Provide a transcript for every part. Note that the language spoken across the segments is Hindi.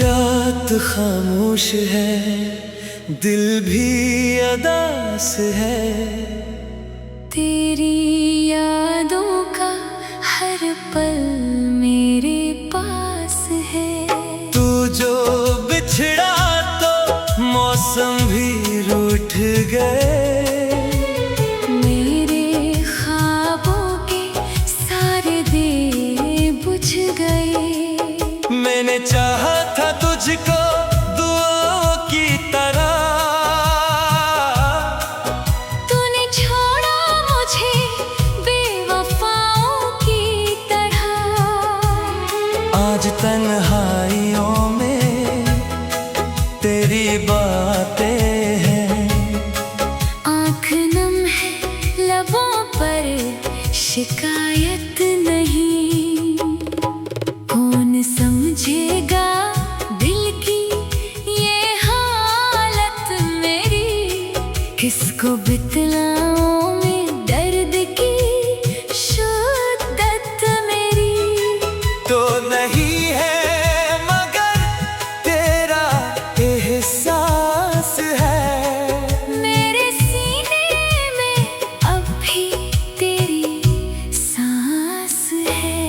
रात खामोश है, दिल भी अदास है। तेरी यादों का हर पल मेरे पास है। तू जो बिछड़ा तो मौसम भी रूठ गए। मेरे ख्वाबों के सारे दिए बुझ गए। मैंने चाहा था तुझको दुआओं की तरह, तूने छोड़ा मुझे बेवफाओं की तरह। आज तन्हाइयों में तेरी बातें हैं। आँख नम है लबों पर शिकायत नहीं। कौन समझेगा दिल की ये हालत मेरी। किसको बितलाऊं मैं दर्द की शिद्दत मेरी। तो नहीं है मगर तेरा एहसास है। मेरे सीने में अब भी तेरी सांस है।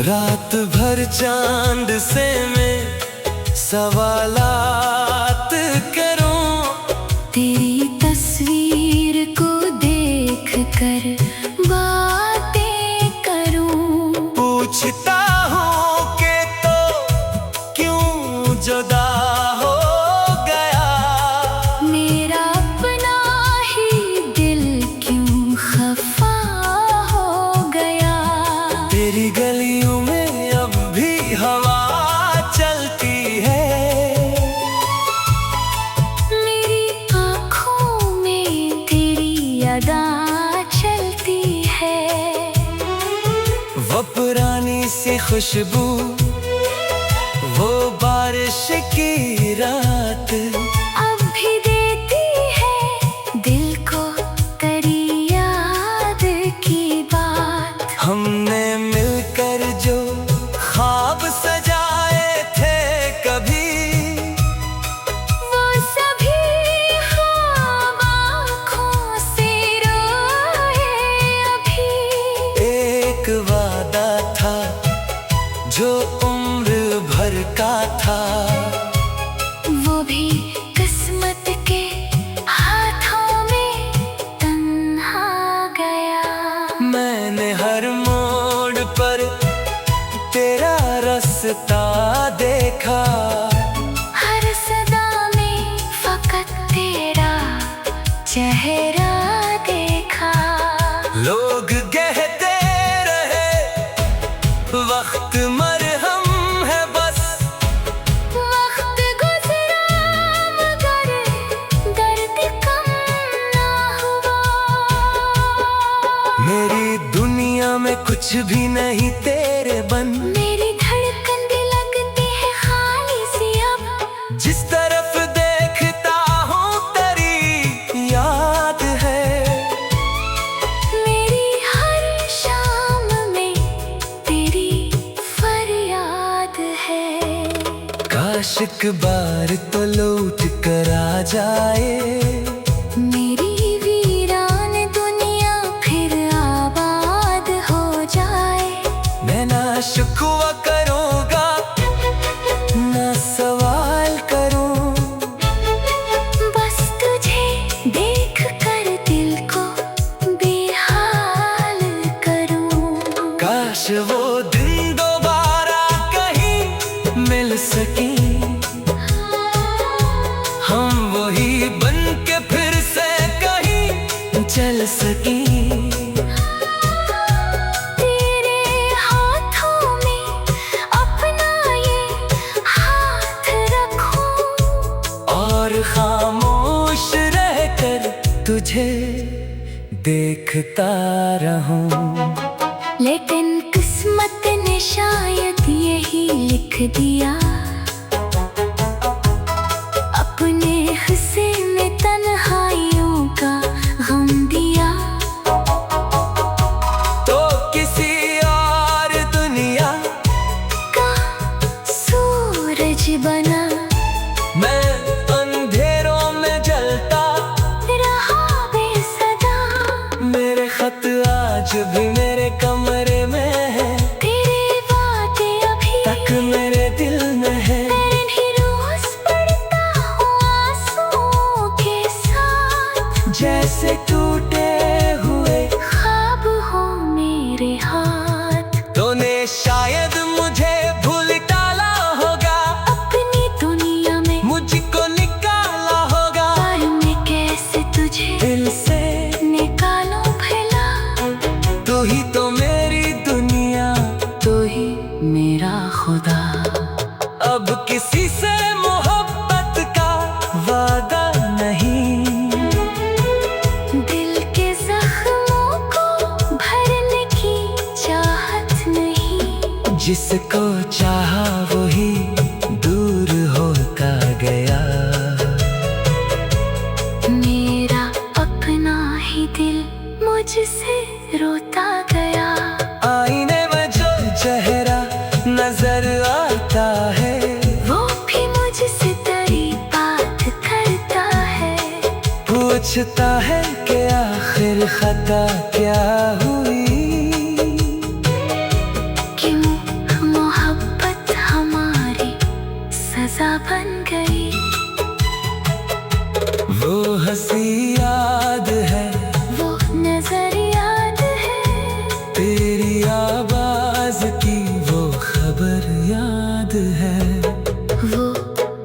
रात भर चांद से मैं सवालात करूं। तेरी तस्वीर को देख कर बातें करूं। पूछता हूँ कि तो क्यों जुदा हो गया। मेरा अपना ही दिल क्यों खफा हो गया। तेरी गलियों में अब भी हवा चलती है। मेरी आँखों में तेरी अदा चलती है। वो पुरानी सी खुशबू, वो बारिश की रात अब भी देती है दिल को तेरी याद की बात। हमने मिलकर जो ख्वाब सजाए थे कभी, वो सभी ख्वाब आँखों से रोए अभी। एक वादा था जो उम्र भर का था। वो भी किस्मत के हाथों में तन्हा गया। मैंने हर मोड़ पर तेरा रास्ता देखा। हर सदा में फकत तेरा चेहरा देखा। लोग कहते रहे वक्त मरहम है बस। वक्त गुजरा मगर दर्द कम ना हुआ। मेरी दुनिया में कुछ भी नहीं तेरे बन। मेरी धड़कन भी लगती है खाली सी अब। जिस तरफ देखता हूँ तेरी याद है। मेरी हर शाम में तेरी फरियाद है। काश एक बार तो लौट कर आ जाए। मेरी वीरान दुनिया फिर आबाद हो जाए। मैं ना शिकवा करूँगा ना सवाल करूँ। बस तुझे देख कर दिल को बेहाल करूं। काश वो दिन दोबारा कहीं मिल सके। हम वही बन के फिर से कहीं चल सके। तेरे हाथों में अपना ये हाथ रखूं। और खामोश रहकर तुझे देखता रहूं। लेकिन किस्मत ने शायद यही लिख दिया। अपने हिस्से में तन्हाइयों का गम दिया। तो किसी और दुनिया का सूरज बना, मैं अंधेरों में जलता रहा बेसदा। मेरे खत आज भी मेरे कमरे में है, तेरी बातें अभी तक मेरे दिल में है। मैं इन्हीं रोज पढ़ता हूँ आंसुओं के साथ, जैसे टूटे हुए ख्वाब हो मेरे हाथ। तूने शायद मुझे भूल डाला होगा, अपनी दुनिया में मुझको निकाला होगा। पर मैं कैसे तुझे दिल से निकालूं भला, तू ही तो मेरी दुनिया, तू ही मेरा खुदा। अब किसी से मोहब्बत का वादा नहीं, दिल के जख्मों को भरने की चाहत नहीं। जिसको चाहा वही दूर होता गया। मेरा अपना ही दिल मुझसे रोता गया। आईने में जो चेहरा नजर आता है, वो भी मुझसे तेरी बात करता है। पूछता है कि आखिर खता क्या हुई। क्यों मोहब्बत हमारी सजा बन गई। वो हंसी याद है, वो नजर याद है, तेरी आवाज की वो खबर याद है। वो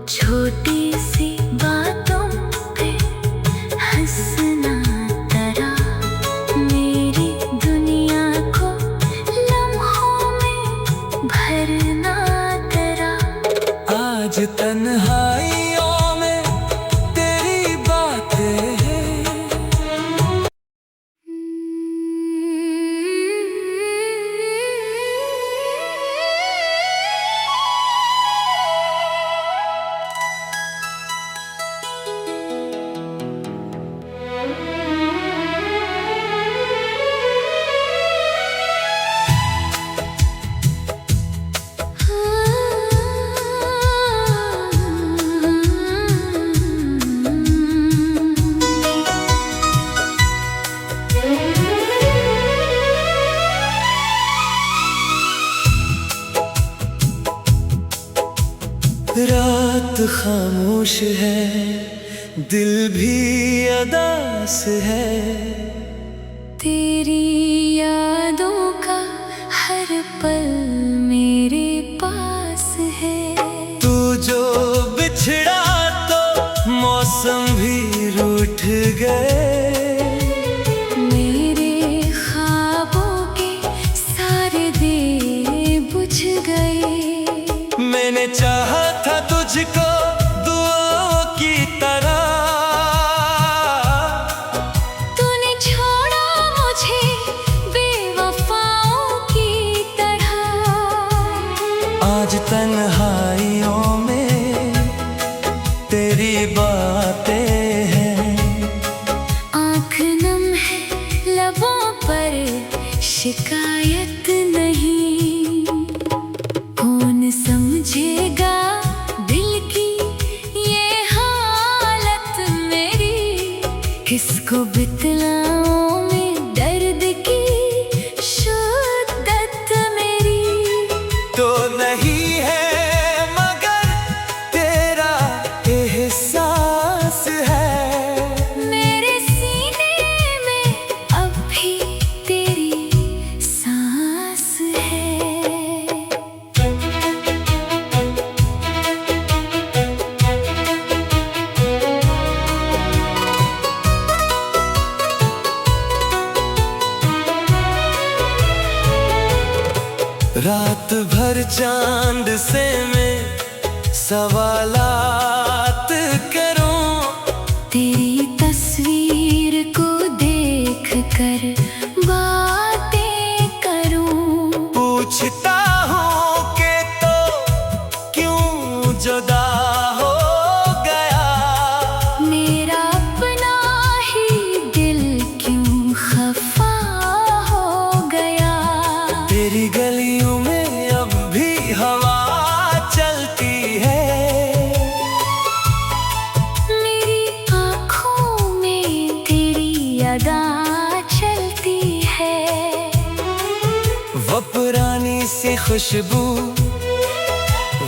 छोटी सी बातों पे हंसना तेरा मेरी दुनिया को लम्हों में भरना तेरा। आज तन्हाइयों में तेरी बातें हैं। रात खामोश है, दिल भी अदास है। तेरी यादों का हर पल मेरे पास है। तू जो बिछड़ा तो मौसम भी रूठ गए। मेरे ख्वाबों के सारे दिए बुझ गए। मैंने चाहा था तुझको दुआओं की तरह, तूने छोड़ा मुझे बेवफाओं की तरह। आज तन्हाइयों में तेरी बातें हैं। आँख नम है लबों पर शिकायत नहीं। कौन समझेगा दिल की ये हालत मेरी। किसको बितलाऊं मैं दर्द की शिद्दत मेरी। तो नहीं है मगर तेरा एहसास है। मेरे सीने में अब भी तेरी सांस है। रात भर चांद से मैं सवालात करूं। तेरी तस्वीर को देख कर बातें करूं। पूछता हूँ कि तो क्यों जुदा हो गया। खुशबू,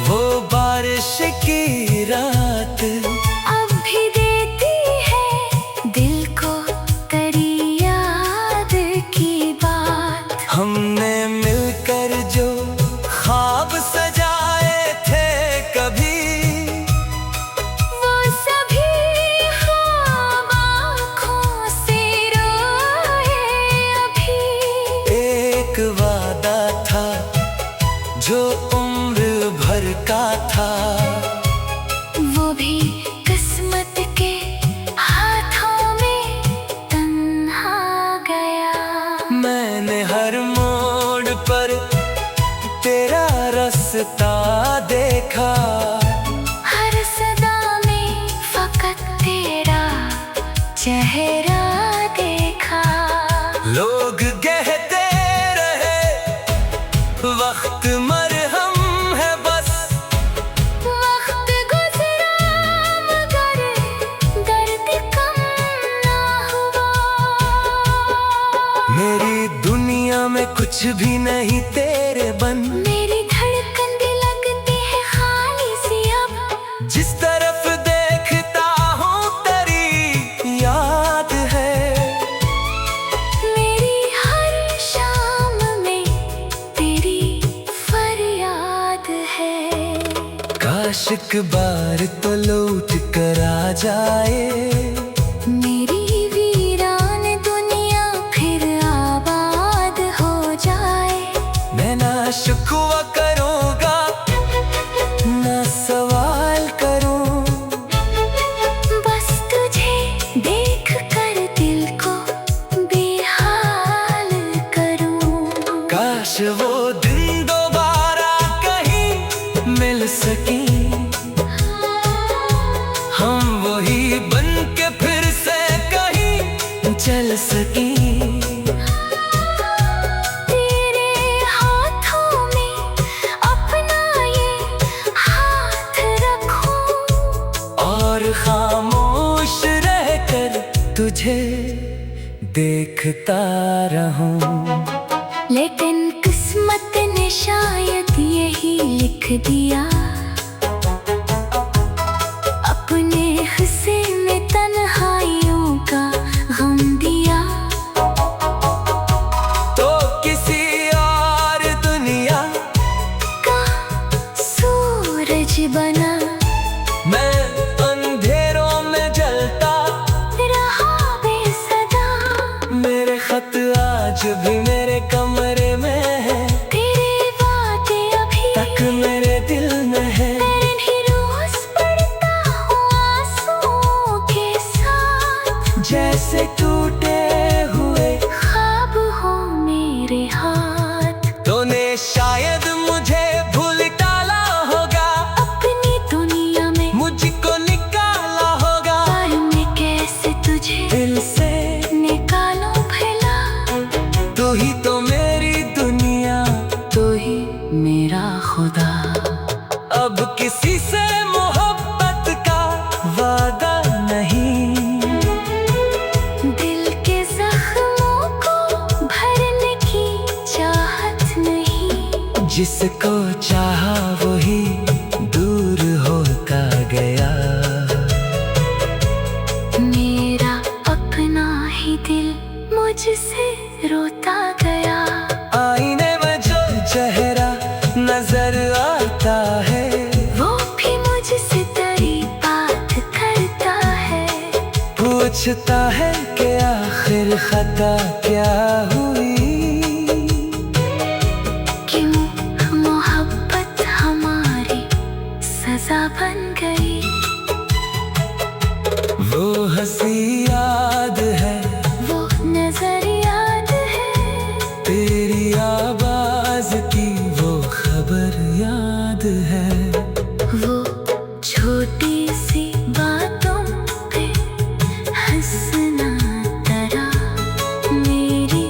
वो बारिश की रात अब भी देती है दिल को तेरी याद की बात। हमने मिलकर जो ख्वाब सजाए थे कभी, वो सभी ख्वाब आँखों से रोए अभी। एक वादा था जो उम्र भर का था, वो भी किस्मत के हाथों में तन्हा गया। मैंने हर मोड़ पर तेरा रास्ता देखा, हर सदा में फकत तेरा चेहरा देखा। लोग कहते रहे वक्त मरहम है बस, वक्त गुजरा मगर दर्द कम ना हुआ। मेरी दुनिया में कुछ भी नहीं तेरे बन, मेरी धड़कन भी लगती है खाली सी अब। जिस तरफ देखता हूँ तेरी याद है। मेरी हर शाम में तेरी फरियाद है। काश एक बार तो लौट कर आ जाए, मेरी वीरान दुनिया फिर आबाद हो जाए। मैं ना शिकवा करूँगा ना सवाल करूँ, बस तुझे देख कर दिल को बेहाल करूं। काश वो दिन दोबारा कहीं मिल सके, हम वही बन के फिर से कहीं चल सके। तेरे हाथों में अपना ये हाथ रखूं, और खामोश रहकर तुझे देखता रहूं। लेकिन किस्मत ने शायद यही लिख दिया, अपने हिस्से में तन्हाइयों का गम दिया। तो किसी और दुनिया का सूरज बना, मैं अंधेरों में जलता रहा बेसदा। मेरे खत आज भी मेरे कमरे में है, तेरे वादे अभी तक मेरे दिल में है। मैं भी रोज पढ़ता हूँ आंसुओं के साथ, जैसे टूटे हुए ख्वाब हो मेरे हाथ। तूने शायद मुझे भूल डाला होगा, अपनी दुनिया में मुझको निकाला होगा, पर मैं कैसे तुझे दिल से निकालूं भला। तू ही तो मेरी दुनिया, तू ही मेरा खुदा। अब किसी से मोहब्बत का वादा नहीं, दिल के जख्मों को भरने की चाहत नहीं। जिसको चाहा वही दूर होता गया। मेरा अपना ही दिल मुझसे रोता गया। आईने में जो चेहरा नजर आता है, वो भी मुझसे तेरी बात करता है। पूछता है कि आखिर खता क्या हुई, क्यों मोहब्बत हमारी सजा बन गई। वो हंसी याद है, वो नजर याद है, तेरी आवाज की वो खबर याद है। वो छोटी सी बातों पे हंसना तेरा मेरी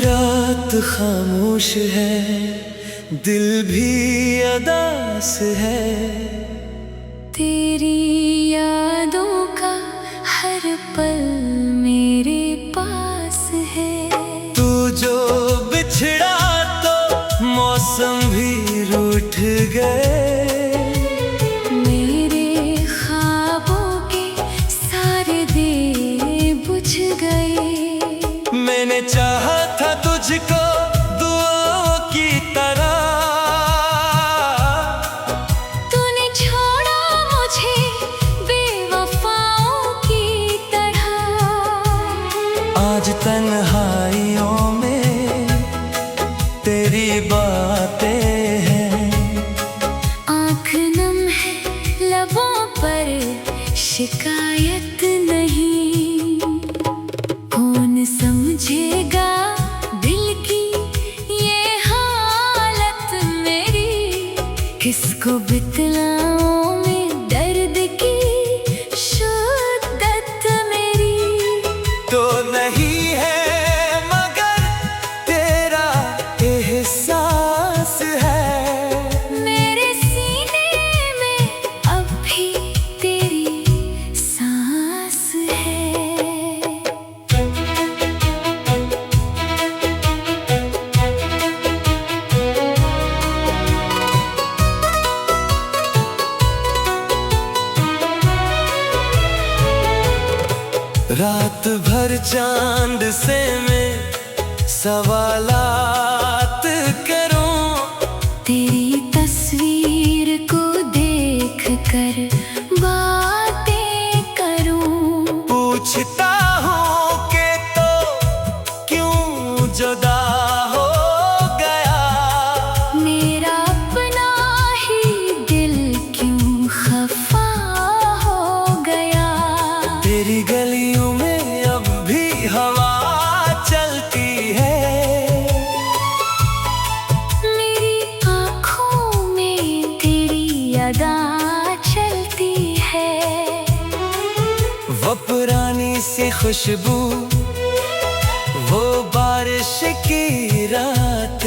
रात खामोश है, दिल भी अदास है। तेरी यादों का हर पल मेरे पास है। तू जो बिछड़ा तो मौसम भी रूठ गए। मेरे ख्वाबों के सारे दिए बुझ गए। मैंने चाहा था तुझको दुआओं की तरह, तूने छोड़ा मुझे बेवफाओं की तरह। आज तन्हाइयों में तेरी बातें हैं। आँख नम है लबों पर शिकायत नहीं। कौन समझेगा दिल की ये हालत मेरी। किसको बितलाऊं मैं दर्द की शिद्दत मेरी। तो नहीं है मगर तेरा एहसास है। मेरे सीने में अब भी तेरी सांस है। रात भर चांद से मैं सवालात करूं। तेरी तस्वीर को देख कर बातें करूं। पूछता हूँ कि तो क्यों जुदा हो गया। मेरा अपना ही दिल क्यों खफा हो गया। तेरी गलियों में अब भी हवा चलती है। मेरी आँखों में तेरी अदा चलती है। वो पुरानी सी खुशबू, वो बारिश की रात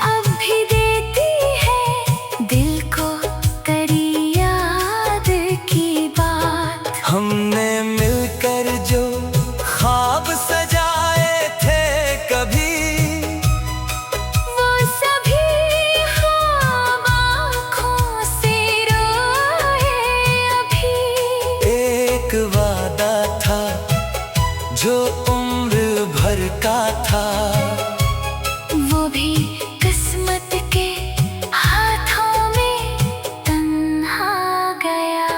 अब भी देती है दिल को तेरी याद की बात। हमने मिलकर जो ख्वाब सजाए थे कभी, वो सभी ख्वाब आँखों से रोए अभी। एक वादा था जो उम्र भर का था। वो भी किस्मत के हाथों में तन्हा गया।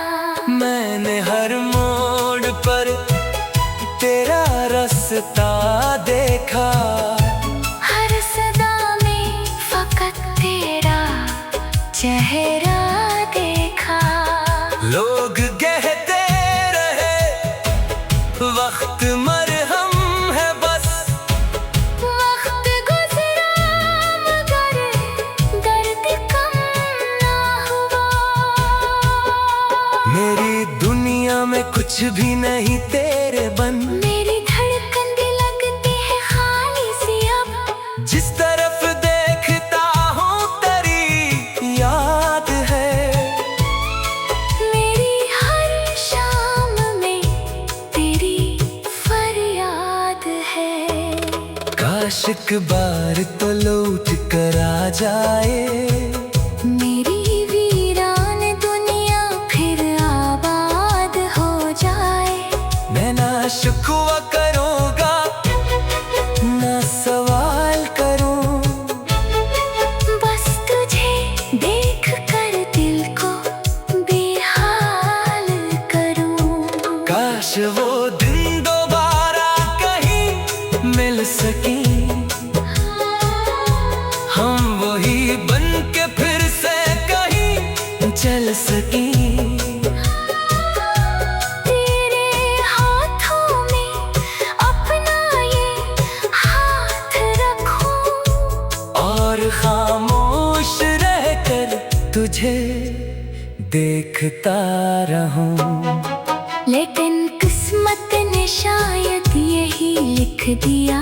मैंने हर मोड़ पर तेरा रास्ता देखा। हर सदा में फकत तेरा चेहरा देखा। लोग कहते रहे वक्त मरहम है बस। वक्त गुजरा मगर दर्द कम ना हुआ। मेरी दुनिया में कुछ भी नहीं तेरे बन। मेरी धड़कन भी लगती है खाली सी अब। जिस तरफ देखता हूँ तेरी याद है। मेरी हर शाम में तेरी फरियाद है। काश एक बार तो लौट कर आ जाए। मेरी वीरान दुनिया फिर आबाद हो जाए। मैं ना शिकवा करूँगा ना सवाल करूँ। बस तुझे देख कर दिल को बेहाल करूं। काश वो दिन दोबारा कहीं मिल सके। हम वही बन के फिर से कहीं चल सके। तेरे हाथों में अपना ये हाथ रखूं। और खामोश रहकर तुझे देखता रहूं। लेकिन किस्मत ने शायद यही लिख दिया।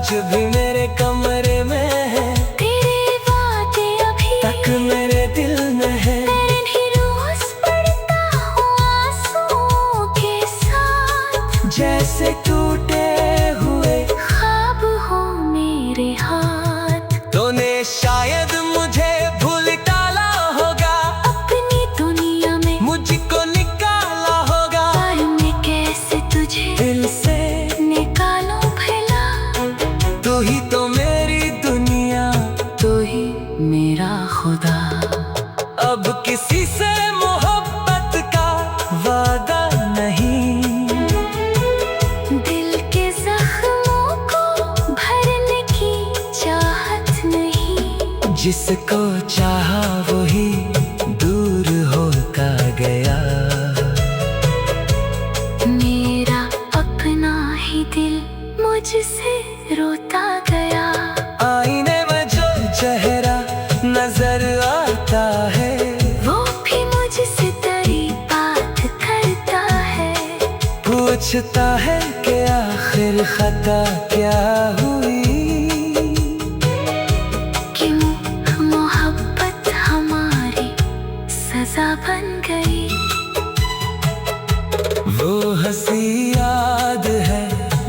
आज भी मेरे कमरे में है, तेरी बातें अभी तक मेरे दिल में है। मैं भी रोज पढ़ता हूँ आंसुओं के साथ, जैसे टूटे हुए ख्वाब हो मेरे हाथ। तूने शायद मुझे भूल डाला होगा, अपनी दुनिया में मुझको निकाला होगा, पर मैं कैसे तुझे दिल से निकालूं भला। तू ही तो मेरी दुनिया, तू ही मेरा खुदा। अब किसी से मोहब्बत का वादा नहीं, दिल के जख्मों को भरने की चाहत नहीं। जिसको चाहा वही दूर होता गया। मेरा अपना ही दिल मुझसे रोता गया। आईने में जो चेहरा नजर आता है, वो भी मुझसे तेरी बात करता है। पूछता है कि आखिर खता क्या हुई। क्यों मोहब्बत हमारी सजा बन गई। वो हंसी याद है,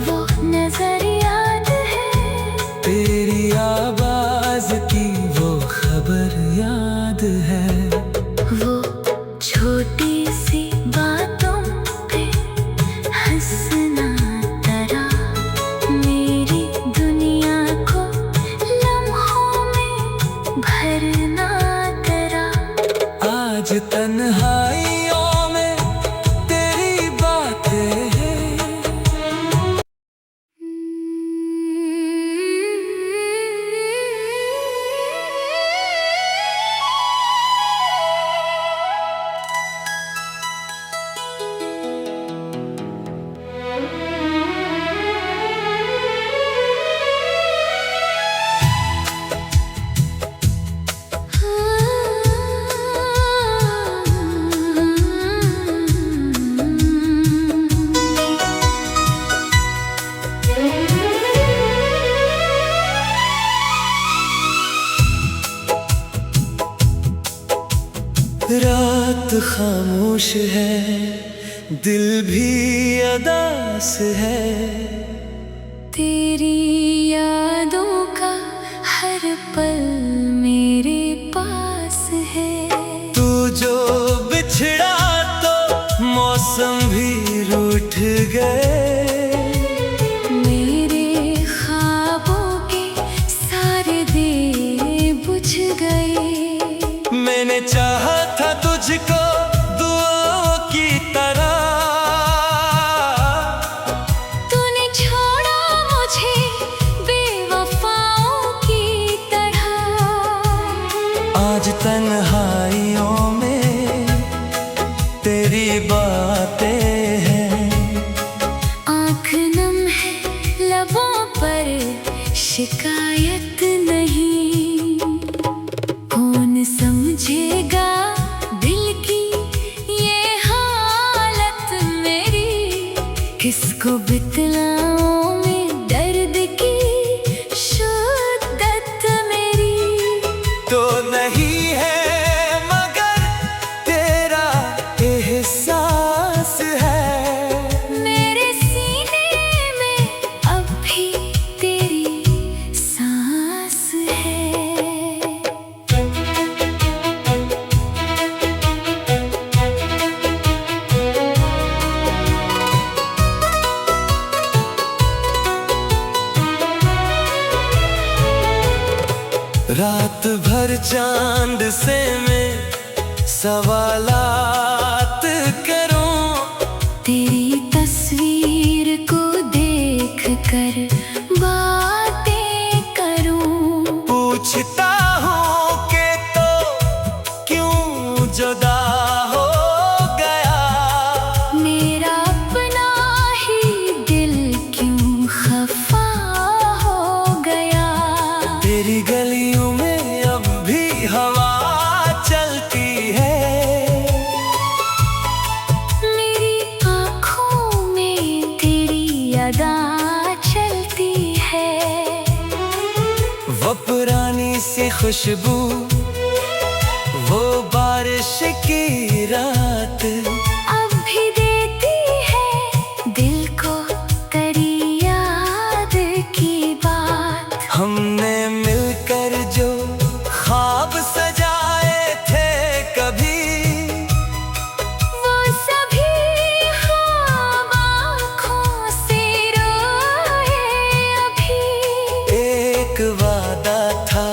वो नजर याद है, तेरी आवाज की वो खबर याद है। वो छोटी सी बातों पे हंसना तेरा मेरी दुनिया को लम्हों में भरना तेरा। आज तन्हाइयों में तेरी बातें हैं। रात खामोश है, दिल भी अदास है। तेरी यादों का हर पल मेरे पास है। तू जो बिछड़ा तो मौसम भी रूठ गए। मेरे ख्वाबों के सारे दिए बुझ गए। मैंने चाहा था तुझको दुआओं की तरह, तूने छोड़ा मुझे बेवफाओं की तरह। आज तन्हाइयों में तेरी बातें हैं। आँख नम है लबों पर शिकायत नहीं। कौन समझेगा दिल की ये हालत मेरी। किसको बितलाऊं मैं दर्द की शिद्दत मेरी। तो नहीं है मगर तेरा एहसास है। मेरे सीने में अब भी तेरी सांस है। रात भर चांद से मैं सवालात करूं। तेरी तस्वीर को देख कर बातें करूं। पूछता हूँ कि तो क्यों जुदा हो गया। मेरा अपना ही दिल क्यों खफा हो गया। तेरी गलियों में अब भी हवा चलती है। खुशबू, वो बारिश की रात अब भी देती है दिल को तेरी याद की बात। हमने मिलकर जो ख्वाब सजाए थे कभी, वो सभी ख्वाब आँखों से रोए अभी। एक वादा था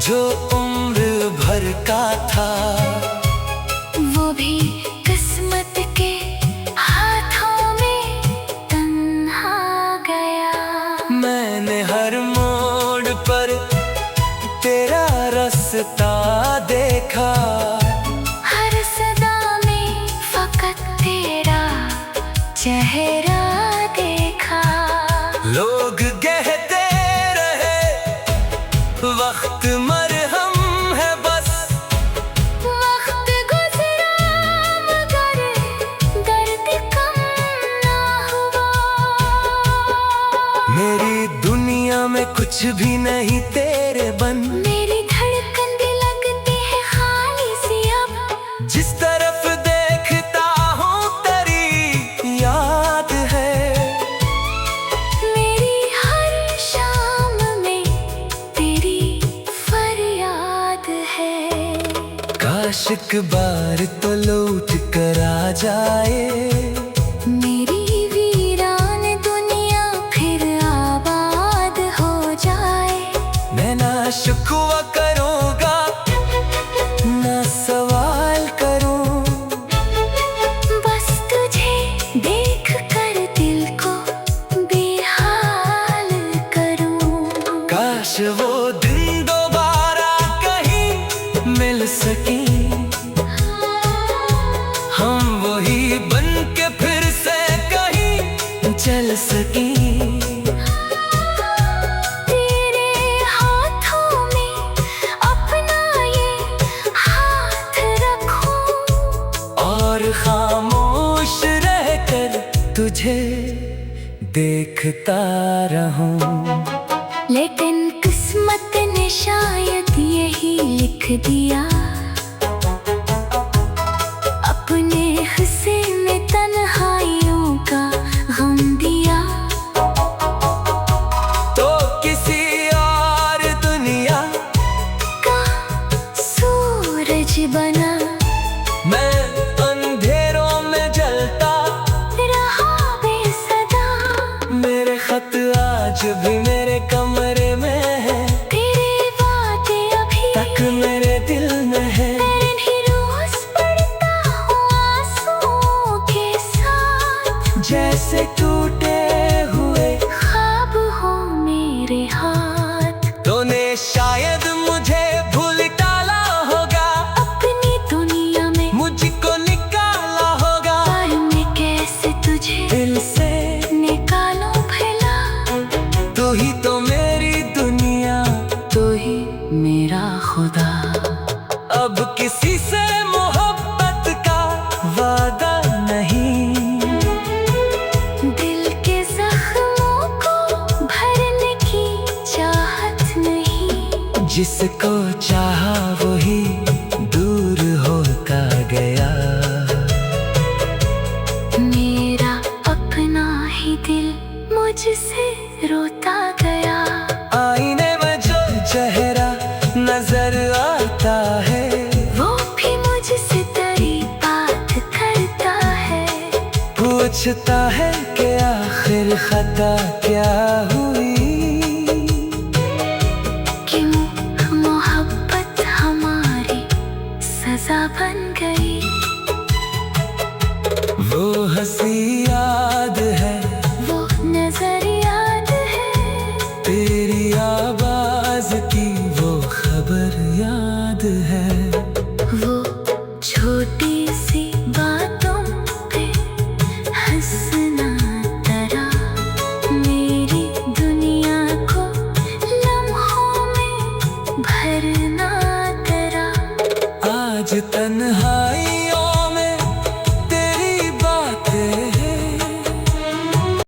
जो उम्र भर का था, वो भी किस्मत के हाथों में तन्हा गया। मैंने हर मोड़ पर तेरा रास्ता देखा, हर सदा में फकत तेरा चेहरा देखा। लोग कहते रहे वक्त मरहम है बस, वक्त गुजरा मगर दर्द कम ना हुआ। मेरी दुनिया में कुछ भी नहीं तेरे बन, मेरी धड़कन भी लगती है खाली सी अब। जिस तरफ देखता हूँ तेरी याद है। मेरी हर शाम में तेरी फरियाद है। काश एक बार तो लौट कर आ जाए, मेरी वीरान दुनिया फिर आबाद हो जाए। मैं ना शिकवा करूँगा ना सवाल करूँ, बस तुझे देख कर दिल को बेहाल करूं। काश वो दिन दोबारा कहीं मिल सके, हम वही बन के फिर से कहीं चल सके। तेरे हाथों में अपना ये हाथ रखूं, और खामोश रहकर तुझे देखता रहूं। लेकिन किस्मत ने शायद यही लिख दिया, अपने हिस्से में तन्हाइयों का गम दिया। तो किसी और दुनिया का सूरज बना, मैं अंधेरों में जलता रहा बेसदा। मेरे खत आज भी मेरे कमरे में है, तेरे बातें अभी तक मेरे दिल में है। नहीं रोज पढ़ता हूँ आंसुओं के साथ, जैसे टूटे हुए ख्वाब हो मेरे हाथ। तूने शायद मुझे भूल डाला होगा, अपनी दुनिया में मुझको निकाला होगा, पर मैं कैसे तुझे दिल से निकालूं भला। तू ही तो मेरी दुनिया, तू ही मेरा खुदा। अब किसी से मोहब्बत का वादा नहीं, दिल के जख्मों को भरने की चाहत नहीं। जिसको चाहा वही दूर होता गया। मेरा अपना ही दिल मुझसे रोता गया। आईने में जो चेहरा नजर आता है, वो भी मुझसे तेरी बात करता है। पूछता है कि आखिर खता क्या हुआ।